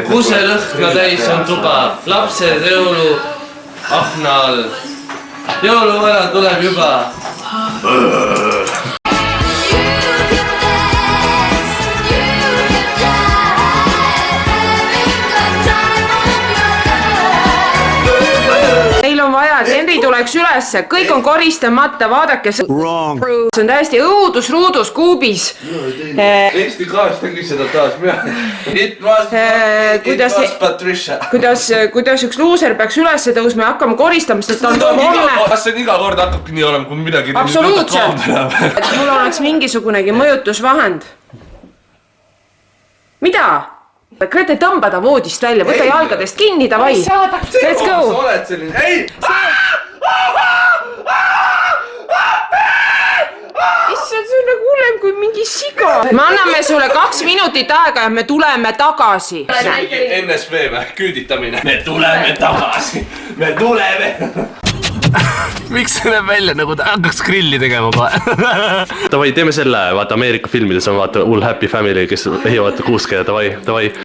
kuselõhna täis on tuba, lapsed jõulu akna all. Jõuluvana tuleb juba. Neil on vaja, et Henri tuleks ülesse, kõik on koristamata, vaadake, see on täiesti õudusruudus kuubis. Eesti kaas tegi seda taas, it was Patricia. Kuidas üks luuser peaks ülesse tõusma ja hakkama koristama, sest ta on homme. Kas see iga kord hakkabki nii olema, kui midagi... Absoluutselt. Et mul oleks mingisugunegi mõjutusvahend. Mida? Grete, tõmba ta voodist välja, võta jalgadest kinni, davai. Let's go. Sa oled selline, ei! Issand, see on nagu hullem kui mingi siga. Me anname sulle 2 minutit aega ja me tuleme tagasi. See on mingi NSV või, küüditamine. Me tuleme tagasi, me tuleme. Miks see näeb välja nagu ta hakkaks grilli tegema kohe? Davai, teeme selle, vaata Ameerika filmides on vaata All Happy Family, kes ehivad kuuske ja davai.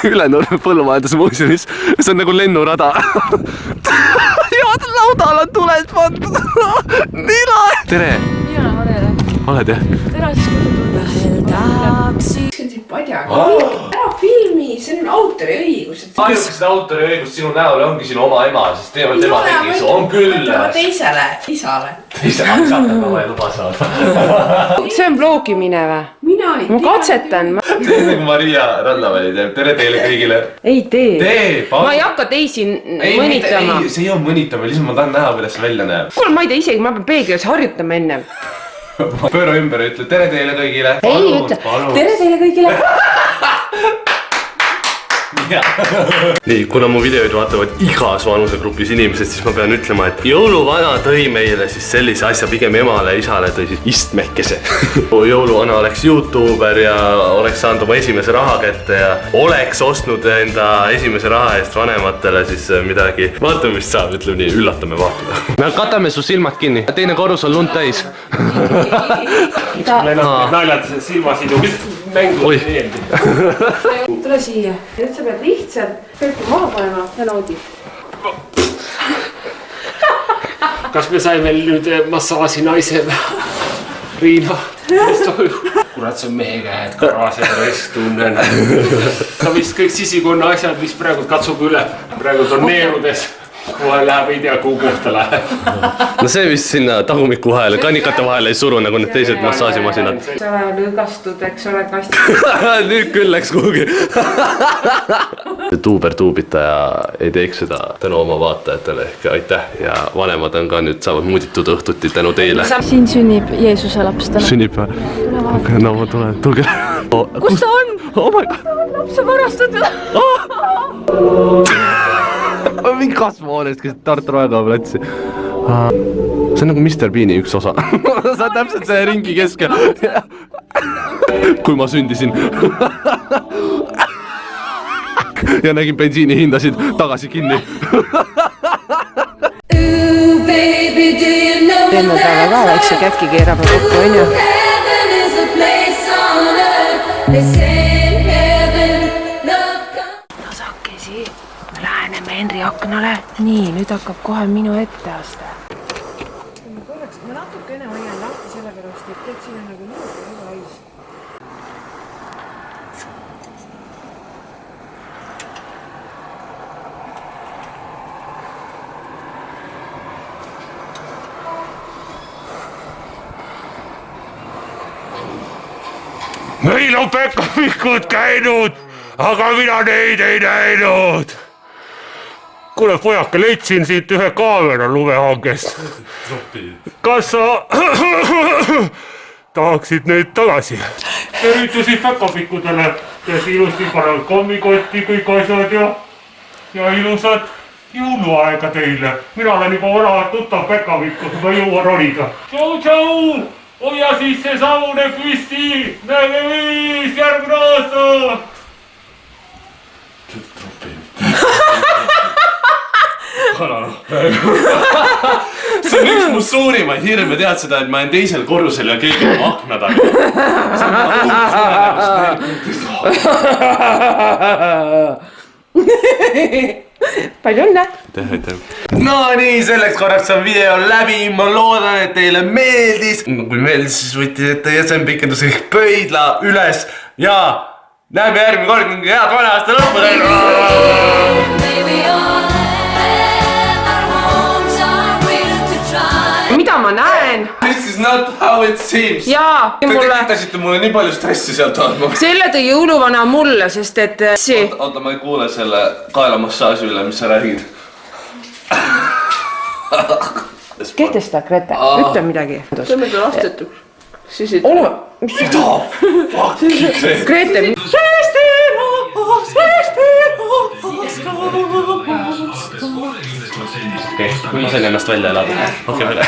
Ülenurme põllumajandusmuuseumis, see on nagu lennurada. Ja laudal on tuled pandud. Nii lahe. Tere. Mina olen. Oled jah? Tere siis kodu tulla. Padjaga. Ära filmi, see on autori õigus. Ainukesed autori õigus sinu näole ongi sinu oma ema, sest tema tegi su, on küll. Mõtlema teisele, isale. Teisele saate ma ei luba saada. See on vloogimine või? Mina ei tea. Ma katsetan. Tee nagu Maria Rannaväli teeb, tere teile kõigile. Ei tee. Tee, ma ei hakka teisi mõnitama. Ei, see ei on mõnitama, lihtsalt ma tahan näha, kuidas see välja näeb. Kuule, ma ei tea isegi, ma pean peeglis harjutama ennem. Pööra ümber ja ütle tere teile kõigile. Ei ütle, tere teile kõigile. Nii, kuna mu videoid vaatavad igas vanusegrupis inimesed, siis ma pean ütlema, et jõuluvana tõi meile siis sellise asja pigem emale ja isale tõi siis istmekese. Jõuluvana oleks YouTuber ja oleks saanud oma esimese raha kätte ja oleks ostnud enda esimese raha eest vanematele siis midagi. Vaatame, mis saab, ütleme nii, üllatame, vaatame. Me katame su silmad kinni. Teine korrus on lund täis. Naljad silmasidumist mängu meeldi. Tule siia. Nüüd sa pead lihtsalt kõike maha panema ja naudid. Kas me saime nüüd massaaži naised? Riina, kurat, see on mehe käed, karased rest tunnen. Ta vist kõik sisikonna asjad, mis praegu katsub üle. Praegu on neerudes. Kohe läheb, ei tea, kuhu kohta läheb. No see vist sinna tagumiku vahele, kannikate vahele ei suru nagu need teised massaažimasinad. Sa ole lõõgastud, eks ole kasti. Nüüd küll läks kuhugi. Tuubertuubitaja ei teeks seda tänu oma vaatajatele ehk aitäh ja vanemad on ka nüüd saavad muuditud õhtuti tänu teile. Siin sünnib Jeesuse laps täna. Sünnib või? No ma tulen, tulge. Kus ta on? Oh my god. Laps on varastatud. Mingi kasvuhoonest, kes Tartu Raekoja platsi. See on nagu Mr. Beani üks osa. Sa on täpselt see ringi keskel. Kui ma sündisin. Ja nägin bensiini hindasid tagasi kinni. Teeme praegu ka väikse kätki keerame kokku, on ju? Tasakesi, me läheneme Henri aknale. Nii, nüüd hakkab kohe minu ette aste. Korraks, ma natukene hoian lahti sellepärast, et siin on nagu nii lais. Meil on pekkapikud käinud, aga mina neid ei näinud. kuule pojake, leidsin siit ühe kaamera lumehangest. Kas sa tahaksid neid tagasi? tervitusid päkapikkudele, kes ilusti panevad kommikotti kõik asjad ja ilusat jõuluaega teile. Mina olen juba vana tuttav päkapikku, ma jõuan ronida. Tšau-tšau! Hoia siis see savune püsti! Näeme viis järgmine aasta! See on üks mu suurimaid hirme, tead seda, et ma olen teisel korrusel ja keegi on akna taga. palju õnne! No nii, selleks korraks on video läbi, ma loodan, et teile meeldis. Kui meeldis, siis võite jätta jäsenpikenduse ehk pöidla üles ja näeme järgmine kord, head vana aasta lõppu teile! mida ma näen? This is not how it seems. jaa, Te tekitasite mulle nii palju stressi sealt andma. selle tõi jõuluvana mulle, sest et see... Oota, ma ei kuule selle kaelamassaaži üle, mis sa räägid. kehtesta, Grete, ütle midagi. Tõmme ta lastetuks. Siis ei ole... mida? Grete, okei, ma sain ennast välja elada. okei, välja.